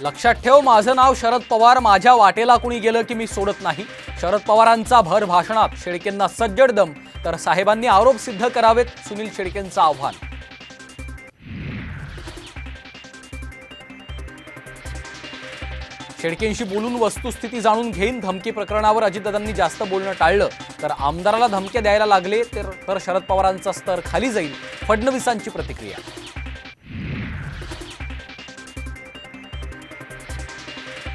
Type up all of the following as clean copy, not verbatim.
लक्षात ठेव, माझं नाव शरद पवार, माझ्या वाटेला कुणी गेलं की मी सोडत नाही. शरद पवारांचा भर भाषणात शेळकेंना सज्जड दम, तर साहेबांनी आरोप सिद्ध करावेत, सुनील शेळकेंचं आव्हान. शेळकेंशी बोलून वस्तुस्थिती जाणून घेईन. धमकी प्रकरणावर अजितदादांनी जास्त बोलणं टाळलं तर आमदाराला धमक्या द्यायला लागले तर शरद पवारांचा स्तर खाली जाईल, फडणवीसांची प्रतिक्रिया.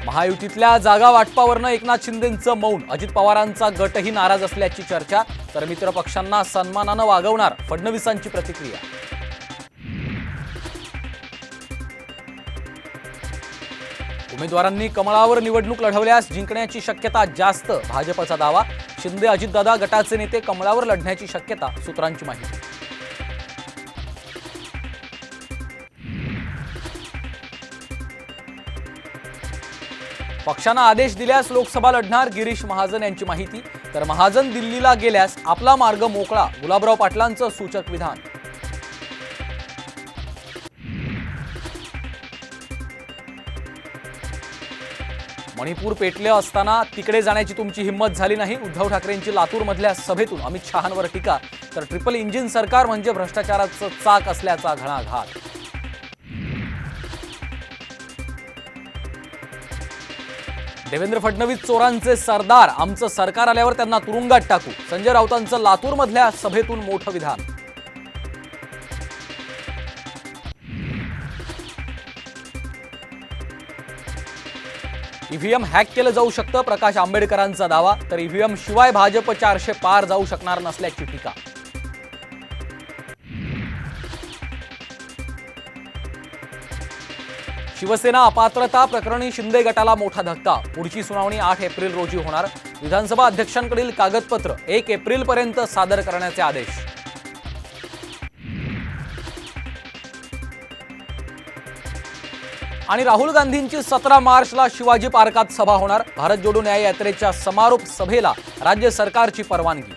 महायुतीतल्या जागा वाटपावरनं एकनाथ शिंदेंचं मौन. अजित पवारांचा गटही नाराज असल्याची चर्चा, तर मित्रपक्षांना सन्मानानं वागवणार, फडणवीसांची प्रतिक्रिया. उमेदवारांनी कमळावर निवडणूक लढवल्यास जिंकण्याची शक्यता जास्त, भाजपचा दावा. शिंदे अजितदादा गटाचे नेते कमळावर लढण्याची शक्यता, सूत्रांची माहिती. पक्षानं आदेश दिल्यास लोकसभा लढणार, गिरीश महाजन यांची माहिती. तर महाजन दिल्लीला गेल्यास आपला मार्ग मोकळा, गुलाबराव पाटलांचं सूचक विधान. मणिपूर पेटले असताना तिकडे जाण्याची तुमची हिंमत झाली नाही. उद्धव ठाकरेंची लातूरमधल्या सभेतून अमित शहांवर टीका. तर ट्रिपल इंजिन सरकार म्हणजे भ्रष्टाचाराचं चाक असल्याचा घणाघात. देवेंद्र फडणवीस चोरांचे सरदार, आमचं सरकार आल्यावर त्यांना तुरुंगात टाकू. संजय राऊतांचं लातूरमधल्या सभेतून मोठं विधान. ईव्हीएम हॅक केलं जाऊ शकतं, प्रकाश आंबेडकरांचा दावा. तर ईव्हीएम शिवाय भाजप 400 पार जाऊ शकणार नसल्याची टीका. शिवसेना अपात्रता प्रकरणी शिंदे गटाला मोठा धक्का. पुढची सुनावणी 8 एप्रिल रोजी होणार. विधानसभा अध्यक्षांकडील कागदपत्र 1 एप्रिलपर्यंत सादर करण्याचे आदेश. आणि राहुल गांधींची 17 मार्चला शिवाजी पार्कात सभा होणार. भारत जोडो न्याय यात्रेच्या समारोप सभेला राज्य सरकारची परवानगी.